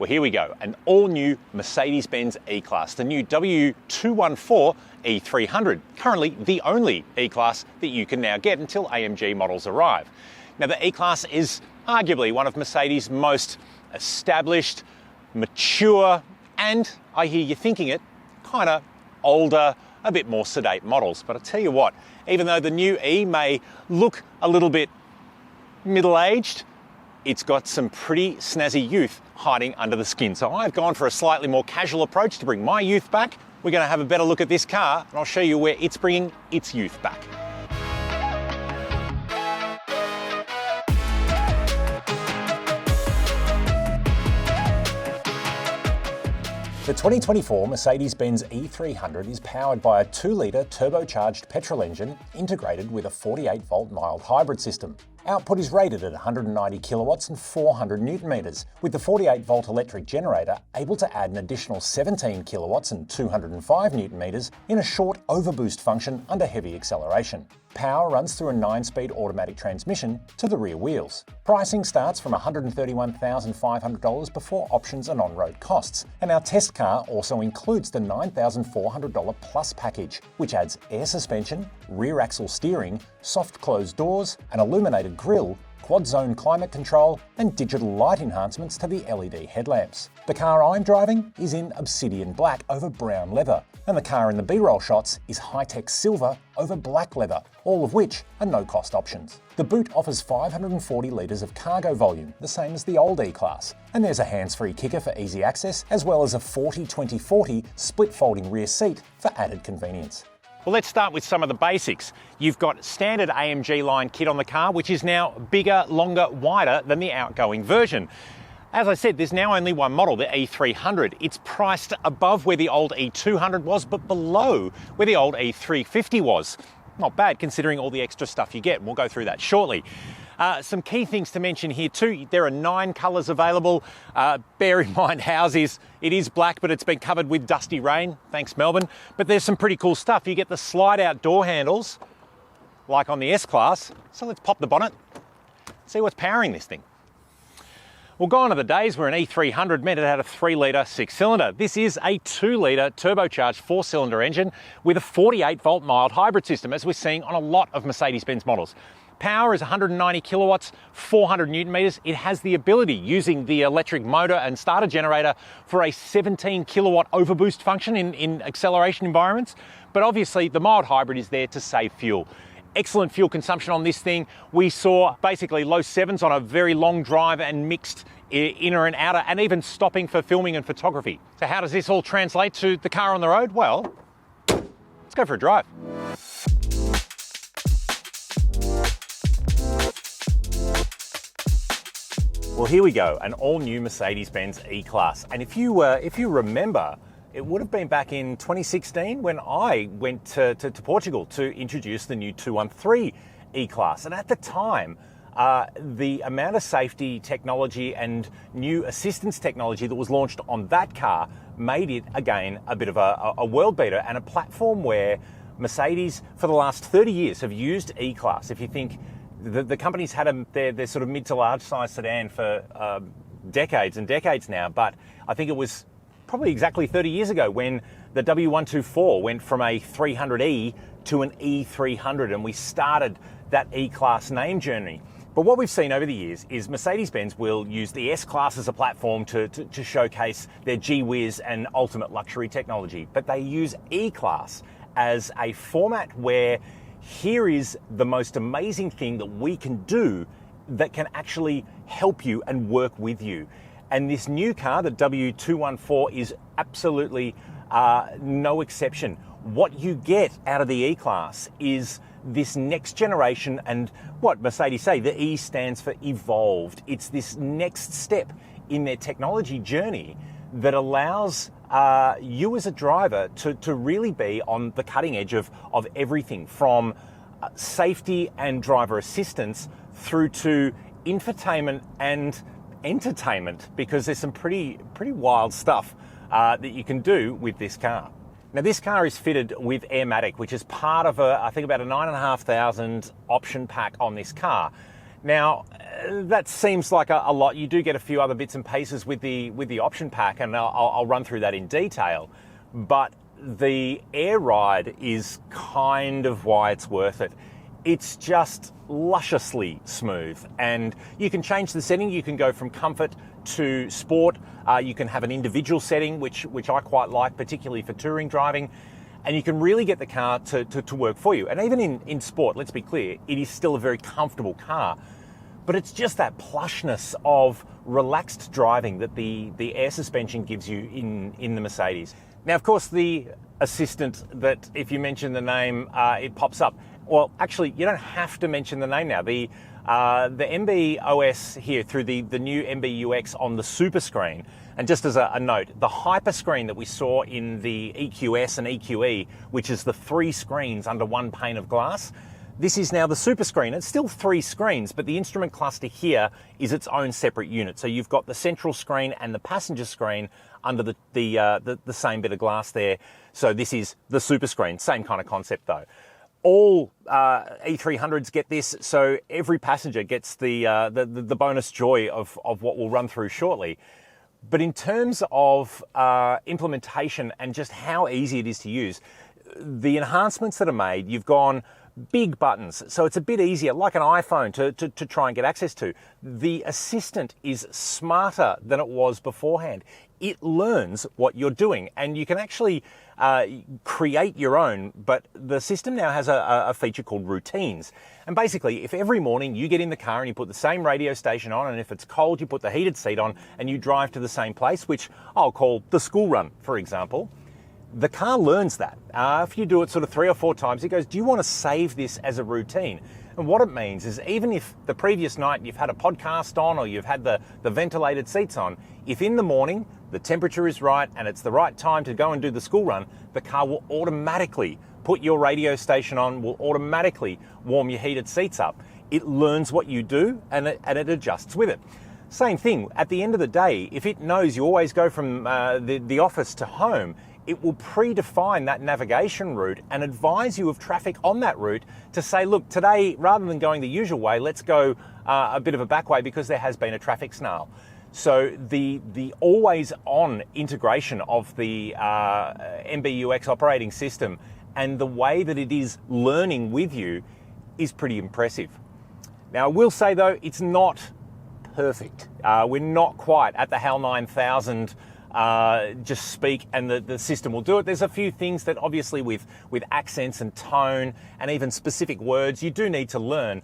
Well, here we go, an all-new Mercedes-Benz E-Class, the new W214 E300, currently the only E-Class that you can now get until AMG models arrive. Now, the E-Class is arguably one of Mercedes' most established, mature, and I hear you thinking it, kind of older, a bit more sedate models. But I tell you what, even though the new E may look a little bit middle-aged, it's got some pretty snazzy youth hiding under the skin. So I've gone for a slightly more casual approach to bring my youth back. We're going to have a better look at this car and I'll show you where it's bringing its youth back. The 2024 Mercedes-Benz E300 is powered by a 2-litre turbocharged petrol engine integrated with a 48-volt mild hybrid system. Output is rated at 190 kilowatts and 400 newton meters, with the 48-volt electric generator able to add an additional 17 kilowatts and 205 newton meters in a short overboost function under heavy acceleration. Power runs through a 9-speed automatic transmission to the rear wheels. Pricing starts from $131,500 before options and on-road costs, and our test car also includes the $9,400 Plus package, which adds air suspension, rear axle steering, soft closed doors, an illuminated grille, quad-zone climate control and digital light enhancements to the LED headlamps. The car I'm driving is in obsidian black over brown leather, and the car in the B-roll shots is high-tech silver over black leather, all of which are no-cost options. The boot offers 540 litres of cargo volume, the same as the old E-Class, and there's a hands-free kicker for easy access, as well as a 40-20-40 split-folding rear seat for added convenience. Well, let's start with some of the basics. You've got standard AMG line kit on the car, which is now bigger, longer, wider than the outgoing version. As I said, there's now only one model, the E300. It's priced above where the old E200 was, but below where the old E350 was. Not bad considering all the extra stuff you get, and we'll go through that shortly. Some key things to mention here too, there are 9 colours available. Bear in mind ours it is black, but it's been covered with dusty rain, thanks Melbourne. But there's some pretty cool stuff. You get the slide out door handles, like on the S-Class. So let's pop the bonnet, see what's powering this thing. Well, gone are the days where an E300 meant it had a 3-litre 6-cylinder. This is a 2-litre turbocharged 4-cylinder engine with a 48-volt mild hybrid system, as we're seeing on a lot of Mercedes-Benz models. Power is 190 kilowatts, 400 newton meters. It has the ability, using the electric motor and starter generator, for a 17 kilowatt overboost function in acceleration environments. But obviously the mild hybrid is there to save fuel. Excellent fuel consumption on this thing. We saw basically low 7s on a very long drive and mixed inner and outer, and even stopping for filming and photography. So how does this all translate to the car on the road? Well, let's go for a drive. Well, here we go, an all-new Mercedes-Benz E-Class. And if you remember, it would have been back in 2016 when I went to Portugal to introduce the new 213 E-Class. And at the time, the amount of safety technology and new assistance technology that was launched on that car made it, again, a bit of a world beater and a platform where Mercedes, for the last 30 years, have used E-Class. If you think, the company's had their sort of mid to large size sedan for decades and decades now, but I think it was probably exactly 30 years ago when the W124 went from a 300E to an E300, and we started that E-Class name journey. But what we've seen over the years is Mercedes-Benz will use the S-Class as a platform to showcase their G-Whiz and ultimate luxury technology, but they use E-Class as a format where here is the most amazing thing that we can do that can actually help you and work with you. And this new car, the W214, is absolutely no exception. What you get out of the E-Class is this next generation, and what Mercedes say, the E stands for evolved. It's this next step in their technology journey that allows you as a driver to really be on the cutting edge of everything from safety and driver assistance through to infotainment and entertainment, because there's some pretty wild stuff that you can do with this car. Now, this car is fitted with Airmatic, which is part of I think about a 9,500 option pack on this car. Now, that seems like a lot. You do get a few other bits and pieces with the option pack, and I'll run through that in detail. But the air ride is kind of why it's worth it. It's just lusciously smooth, and you can change the setting. You can go from comfort to sport. You can have an individual setting, which I quite like, particularly for touring driving. And you can really get the car to work for you. And even in sport, let's be clear, it is still a very comfortable car. But it's just that plushness of relaxed driving that the air suspension gives you in the Mercedes. Now, of course, the assistant that if you mention the name, it pops up. Well, actually, you don't have to mention the name now. The MB.OS here through the new MB.UX on the super screen. And just as a note, the hyper screen that we saw in the EQS and EQE, which is the 3 screens under one pane of glass, this is now the super screen. It's still 3 screens, but the instrument cluster here is its own separate unit. So you've got the central screen and the passenger screen under the same bit of glass there. So this is the super screen, same kind of concept though. All E300s get this, so every passenger gets the bonus joy of what we'll run through shortly. But in terms of implementation and just how easy it is to use, the enhancements that are made, you've gone big buttons, so it's a bit easier, like an iPhone to try and get access to. The assistant is smarter than it was beforehand. It learns what you're doing, and you can actually create your own, but the system now has a feature called routines. And basically, if every morning you get in the car and you put the same radio station on, and if it's cold, you put the heated seat on and you drive to the same place, which I'll call the school run, for example, the car learns that. If you do it sort of 3 or 4 times, it goes, do you want to save this as a routine? And what it means is even if the previous night you've had a podcast on or you've had the ventilated seats on, if in the morning the temperature is right and it's the right time to go and do the school run, the car will automatically put your radio station on, will automatically warm your heated seats up. It learns what you do and it adjusts with it. Same thing, at the end of the day, if it knows you always go from the office to home, it will predefine that navigation route and advise you of traffic on that route to say, look, today, rather than going the usual way, let's go a bit of a back way because there has been a traffic snarl. So the always-on integration of the MB.UX operating system and the way that it is learning with you is pretty impressive. Now, I will say, though, it's not perfect. We're not quite at the HAL 9000 just speak and the system will do it. There's a few things that obviously with accents and tone and even specific words you do need to learn,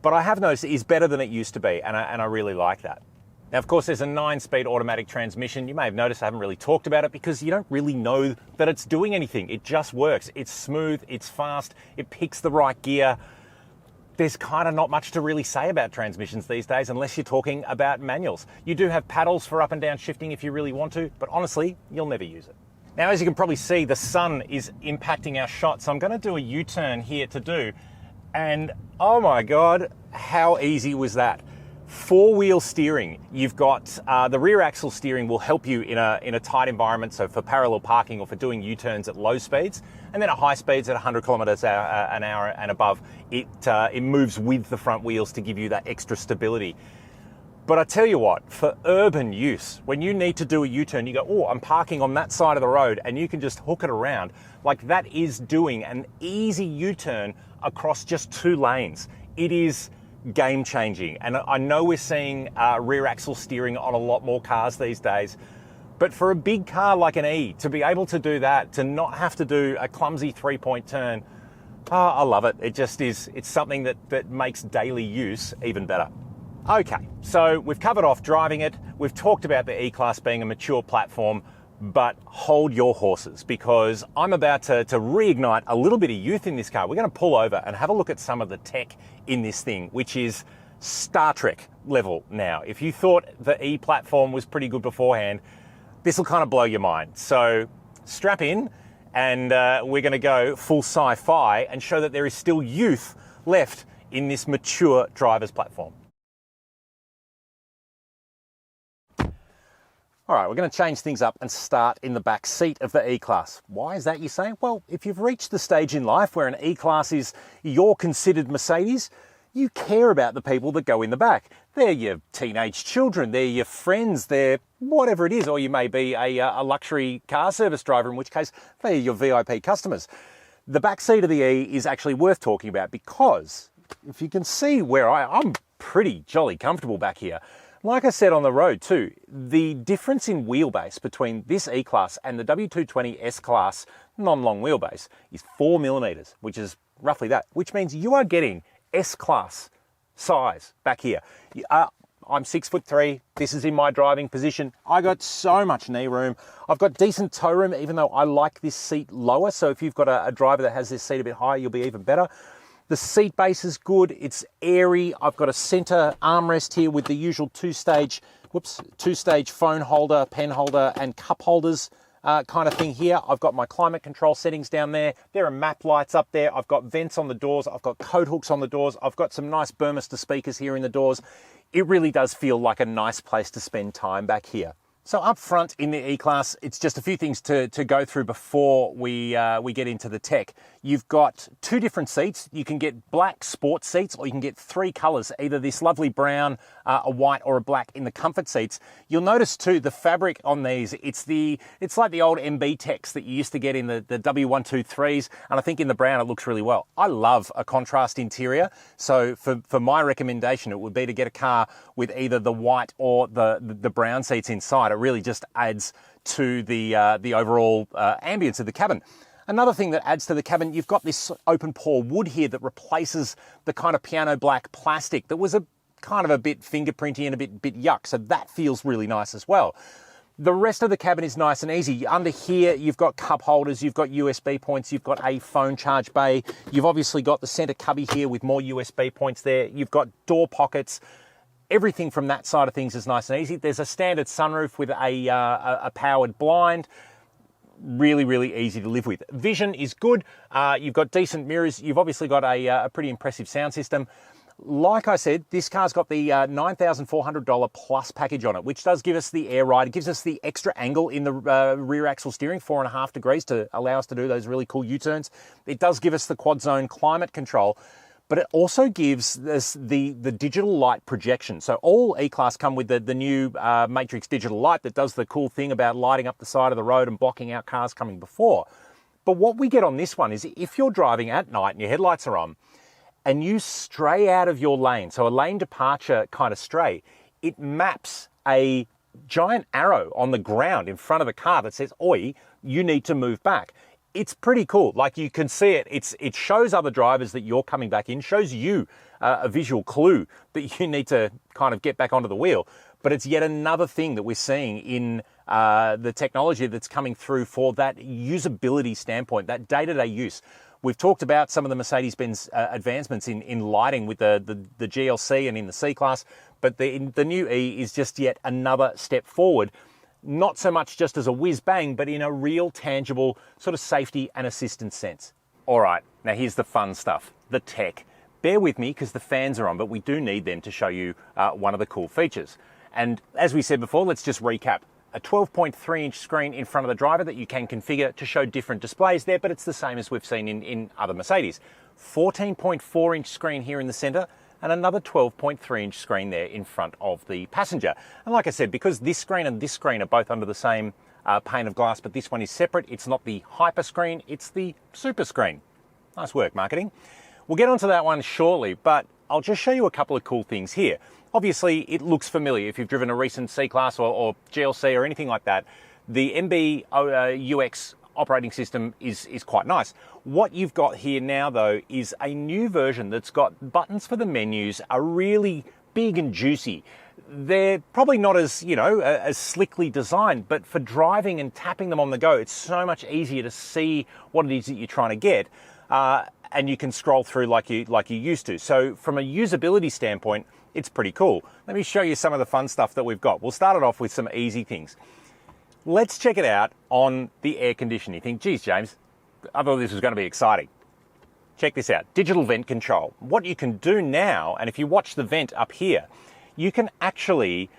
but I have noticed it is better than it used to be, and I really like that. Now, of course, there's a 9-speed automatic transmission. You may have noticed I haven't really talked about it because you don't really know that it's doing anything. It just works. It's smooth, it's fast, it picks the right gear. There's kind of not much to really say about transmissions these days unless you're talking about manuals. You do have paddles for up and down shifting if you really want to, but honestly, you'll never use it. Now, as you can probably see, the sun is impacting our shot, so I'm going to do a U-turn here to do, and oh my God, how easy was that? 4-wheel steering. You've got the rear axle steering will help you in a tight environment, so for parallel parking or for doing U-turns at low speeds, and then at high speeds at 100 kilometers an hour and above, it moves with the front wheels to give you that extra stability. But I tell you what, for urban use, when you need to do a U-turn, you go, oh, I'm parking on that side of the road, and you can just hook it around. Like, that is doing an easy U-turn across just 2 lanes. It is game changing, and I know we're seeing rear axle steering on a lot more cars these days, but for a big car like an E, to be able to do that, to not have to do a clumsy 3-point turn, I love it. It just is, it's something that makes daily use even better. Okay, so we've covered off driving it, we've talked about the E-Class being a mature platform, but hold your horses, because I'm about to reignite a little bit of youth in this car. We're going to pull over and have a look at some of the tech in this thing, which is Star Trek level now. If you thought the E platform was pretty good beforehand, this will kind of blow your mind. So strap in, and we're going to go full sci-fi and show that there is still youth left in this mature driver's platform. All right, we're going to change things up and start in the back seat of the E-Class. Why is that, you say? Well, if you've reached the stage in life where an E-Class is your considered Mercedes, you care about the people that go in the back. They're your teenage children, they're your friends, they're whatever it is, or you may be a luxury car service driver, in which case they're your VIP customers. The back seat of the E is actually worth talking about because if you can see where I'm pretty jolly comfortable back here. Like I said on the road too, the difference in wheelbase between this E-Class and the W220 S-Class non-long wheelbase is 4mm, which is roughly that, which means you are getting S-Class size back here. I'm 6'3", this is in my driving position. I got so much knee room. I've got decent toe room, even though I like this seat lower. So if you've got a driver that has this seat a bit higher, you'll be even better. The seat base is good, it's airy. I've got a center armrest here with the usual two-stage phone holder, pen holder, and cup holders kind of thing here. I've got my climate control settings down there. There are map lights up there. I've got vents on the doors. I've got coat hooks on the doors. I've got some nice Burmester speakers here in the doors. It really does feel like a nice place to spend time back here. So up front in the E-Class, it's just a few things to go through before we get into the tech. You've got two different seats. You can get black sports seats, or you can get three colours, either this lovely brown, a white or a black in the comfort seats. You'll notice too, the fabric on these, it's like the old MB Techs that you used to get in the W123s, and I think in the brown it looks really well. I love a contrast interior, so for my recommendation, it would be to get a car with either the white or the brown seats inside. It really just adds to the overall ambience of the cabin. Another thing that adds to the cabin, you've got this open pore wood here that replaces the kind of piano black plastic that was a kind of a bit fingerprinty and a bit yuck. So that feels really nice as well. The rest of the cabin is nice and easy. Under here, you've got cup holders, you've got USB points, you've got a phone charge bay. You've obviously got the center cubby here with more USB points there. You've got door pockets. Everything from that side of things is nice and easy. There's a standard sunroof with a powered blind. Really, really easy to live with. Vision is good. You've got decent mirrors. You've obviously got a pretty impressive sound system. Like I said, this car's got the $9,400 plus package on it, which does give us the air ride. It gives us the extra angle in the rear axle steering, 4.5 degrees, to allow us to do those really cool U-turns. It does give us the quad zone climate control, but it also gives us the digital light projection. So all E-Class come with the new Matrix digital light that does the cool thing about lighting up the side of the road and blocking out cars coming before. But what we get on this one is if you're driving at night and your headlights are on and you stray out of your lane, so a lane departure kind of stray, it maps a giant arrow on the ground in front of the car that says, "Oi, you need to move back." It's pretty cool. Like, you can see it. It shows other drivers that you're coming back in, shows you a visual clue that you need to kind of get back onto the wheel. But it's yet another thing that we're seeing in the technology that's coming through for that usability standpoint, that day-to-day use. We've talked about some of the Mercedes-Benz advancements in lighting with the GLC and in the C-Class, but the new E is just yet another step forward. Not so much just as a whiz-bang, but in a real tangible sort of safety and assistance sense. All right, now here's the fun stuff, the tech. Bear with me because the fans are on, but we do need them to show you one of the cool features. And as we said before, let's just recap. A 12.3-inch screen in front of the driver that you can configure to show different displays there, but it's the same as we've seen in other Mercedes. 14.4-inch screen here in the center, and another 12.3-inch screen there in front of the passenger. And like I said, because this screen and this screen are both under the same pane of glass, but this one is separate, it's not the hyper screen, it's the super screen. Nice work, marketing. We'll get onto that one shortly, but I'll just show you a couple of cool things here. Obviously, it looks familiar if you've driven a recent C-Class or GLC or anything like that. The MB UX operating system is quite nice. What you've got here now, though, is a new version that's got buttons for the menus, are really big and juicy. They're probably not as, as slickly designed, but for driving and tapping them on the go, it's so much easier to see what it is that you're trying to get, and you can scroll through like you used to. So from a usability standpoint, it's pretty cool. Let me show you some of the fun stuff that we've got. We'll start it off with some easy things. Let's check it out on the air conditioning. You think, geez, James, I thought this was going to be exciting. Check this out, digital vent control. What you can do now, and if you watch the vent up here, you can actually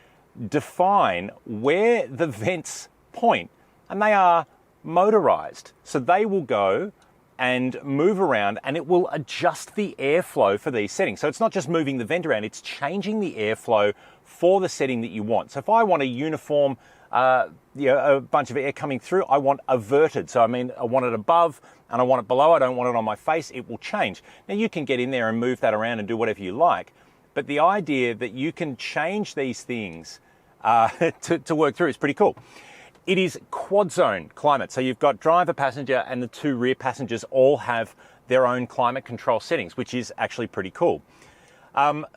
define where the vents point, and they are motorized. So they will go and move around, and it will adjust the airflow for these settings. So it's not just moving the vent around, it's changing the airflow for the setting that you want. So if I want a uniform, a bunch of air coming through, I want averted. So I want it above and I want it below. I don't want it on my face. It will change. Now you can get in there and move that around and do whatever you like. But the idea that you can change these things to work through is pretty cool. It is quad zone climate. So you've got driver, passenger, and the two rear passengers all have their own climate control settings, which is actually pretty cool.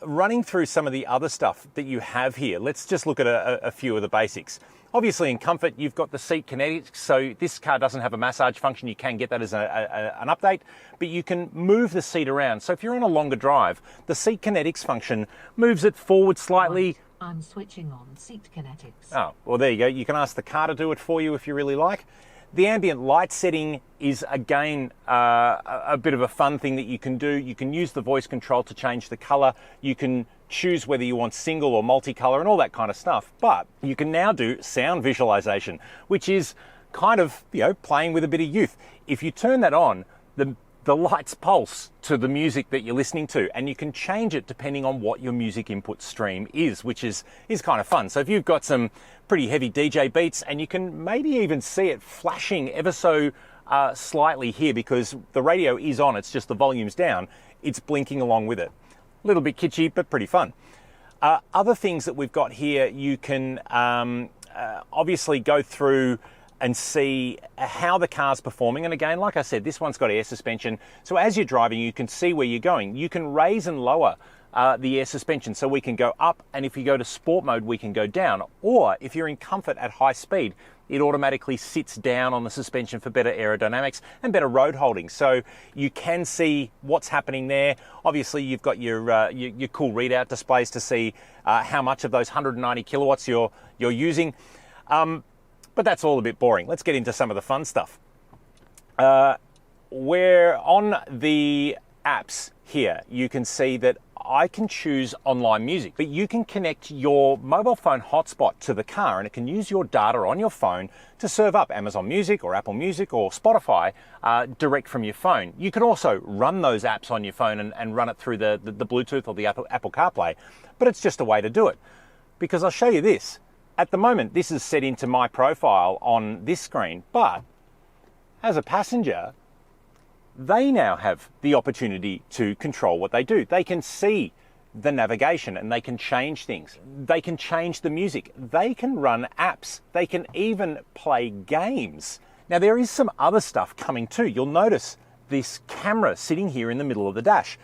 Running through some of the other stuff that you have here, let's just look at a few of the basics. Obviously in comfort, you've got the seat kinetics. So this car doesn't have a massage function. You can get that as an update, but you can move the seat around. So if you're on a longer drive, the seat kinetics function moves it forward slightly. I'm switching on seat kinetics. Oh, well, there you go. You can ask the car to do it for you if you really like. The ambient light setting is, again, a bit of a fun thing that you can do. You can use the voice control to change the color. You can choose whether you want single or multicolor and all that kind of stuff. But you can now do sound visualization, which is kind of, playing with a bit of youth. If you turn that on, the lights pulse to the music that you're listening to, and you can change it depending on what your music input stream is, which is kind of fun. So if you've got some pretty heavy DJ beats, and you can maybe even see it flashing ever so slightly here because the radio is on, it's just the volume's down, it's blinking along with it. A little bit kitschy, but pretty fun. Other things that we've got here, you can obviously go through and see how the car's performing. And again, like I said, this one's got air suspension. So as you're driving, you can see where you're going. You can raise and lower the air suspension. So we can go up, and if you go to sport mode, we can go down. Or if you're in comfort at high speed, it automatically sits down on the suspension for better aerodynamics and better road holding. So you can see what's happening there. Obviously, you've got your cool readout displays to see how much of those 190 kilowatts you're using. But that's all a bit boring. Let's get into some of the fun stuff. We're on the apps here. You can see that I can choose online music, but you can connect your mobile phone hotspot to the car, and it can use your data on your phone to serve up Amazon Music or Apple Music or Spotify direct from your phone. You can also run those apps on your phone and run it through the Bluetooth or the Apple CarPlay, but it's just a way to do it. Because I'll show you this. At the moment, this is set into my profile on this screen, but as a passenger, they now have the opportunity to control what they do. They can see the navigation and they can change things. They can change the music. They can run apps. They can even play games. Now, there is some other stuff coming too. You'll notice this camera sitting here in the middle of the dash.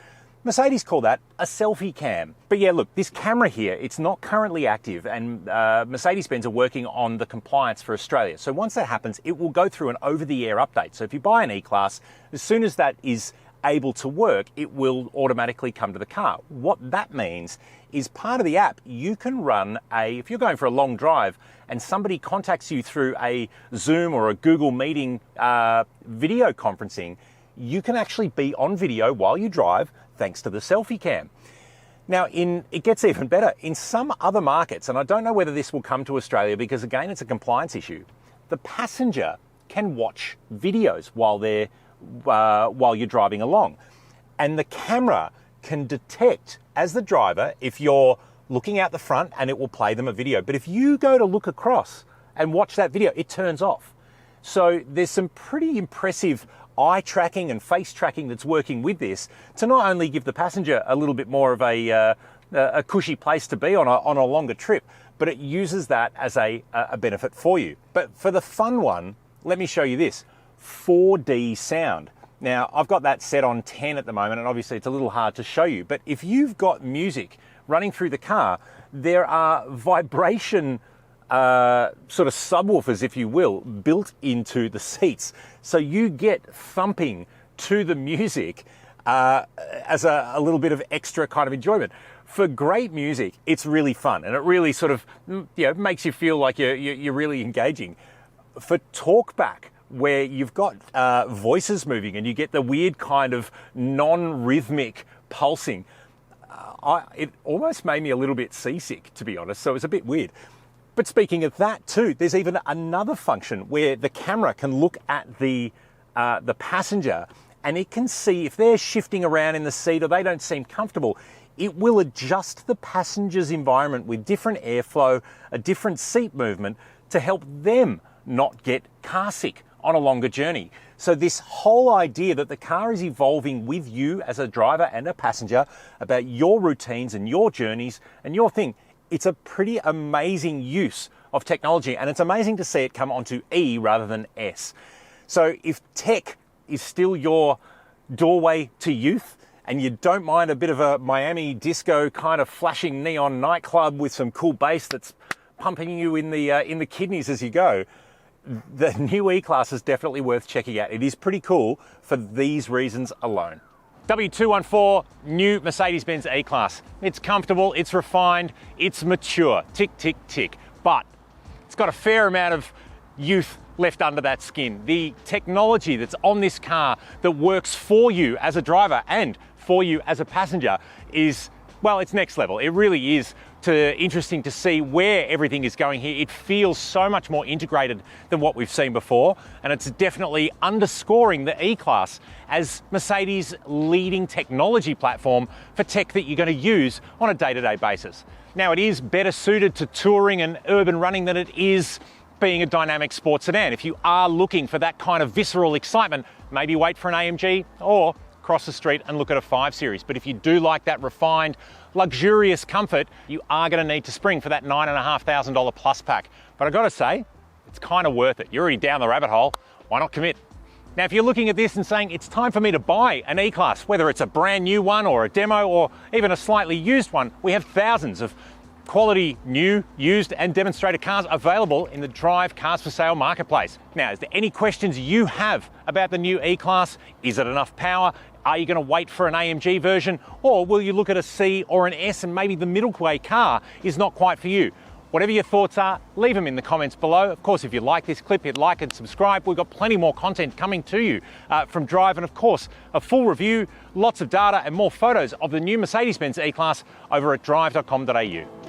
Mercedes call that a selfie cam. But yeah, look, this camera here, it's not currently active, and Mercedes-Benz are working on the compliance for Australia. So once that happens, it will go through an over-the-air update. So if you buy an E-Class, as soon as that is able to work, it will automatically come to the car. What that means is part of the app, you can run if you're going for a long drive and somebody contacts you through a Zoom or a Google meeting video conferencing, you can actually be on video while you drive, thanks to the selfie cam. Now, it gets even better. In some other markets, and I don't know whether this will come to Australia because, again, it's a compliance issue, the passenger can watch videos while you're driving along. And the camera can detect, as the driver, if you're looking out the front, and it will play them a video. But if you go to look across and watch that video, it turns off. So there's some pretty impressive eye tracking and face tracking that's working with this to not only give the passenger a little bit more of a cushy place to be on a longer trip, but it uses that as a benefit for you. But for the fun one, let me show you this 4D sound. Now, I've got that set on 10 at the moment, and obviously it's a little hard to show you, but if you've got music running through the car, there are vibration sort of subwoofers, if you will, built into the seats. So you get thumping to the music as a little bit of extra kind of enjoyment. For great music, it's really fun, and it really sort of makes you feel like you're really engaging. For talkback, where you've got voices moving and you get the weird kind of non-rhythmic pulsing, it almost made me a little bit seasick, to be honest, so it was a bit weird. But speaking of that too, there's even another function where the camera can look at the passenger and it can see if they're shifting around in the seat or they don't seem comfortable. It will adjust the passenger's environment with different airflow, a different seat movement to help them not get car sick on a longer journey. So this whole idea that the car is evolving with you as a driver and a passenger about your routines and your journeys and your thing, it's a pretty amazing use of technology, and it's amazing to see it come onto E rather than S. So if tech is still your doorway to youth, and you don't mind a bit of a Miami disco kind of flashing neon nightclub with some cool bass that's pumping you in the kidneys as you go, the new E-Class is definitely worth checking out. It is pretty cool for these reasons alone. W214, new Mercedes-Benz E-Class. It's comfortable, it's refined, it's mature, tick, tick, tick. But it's got a fair amount of youth left under that skin. The technology that's on this car that works for you as a driver and for you as a passenger is, well, it's next level. It really is interesting to see where everything is going here. It feels so much more integrated than what we've seen before, and it's definitely underscoring the E-Class as Mercedes' leading technology platform for tech that you're going to use on a day-to-day basis. Now, it is better suited to touring and urban running than it is being a dynamic sports sedan. If you are looking for that kind of visceral excitement, maybe wait for an AMG or cross the street and look at a 5 Series. But if you do like that refined, luxurious comfort, you are going to need to spring for that $9,500 plus pack. But I got to say, it's kind of worth it. You're already down the rabbit hole. Why not commit? Now, if you're looking at this and saying it's time for me to buy an E-Class, whether it's a brand new one or a demo or even a slightly used one, we have thousands of quality new, used and demonstrator cars available in the Drive Cars for Sale marketplace. Now, is there any questions you have about the new E-Class? Is it enough power? Are you going to wait for an AMG version? Or will you look at a C or an S and maybe the middle way car is not quite for you? Whatever your thoughts are, leave them in the comments below. Of course, if you like this clip, hit like and subscribe. We've got plenty more content coming to you from Drive, and of course, a full review, lots of data and more photos of the new Mercedes-Benz E-Class over at Drive.com.au.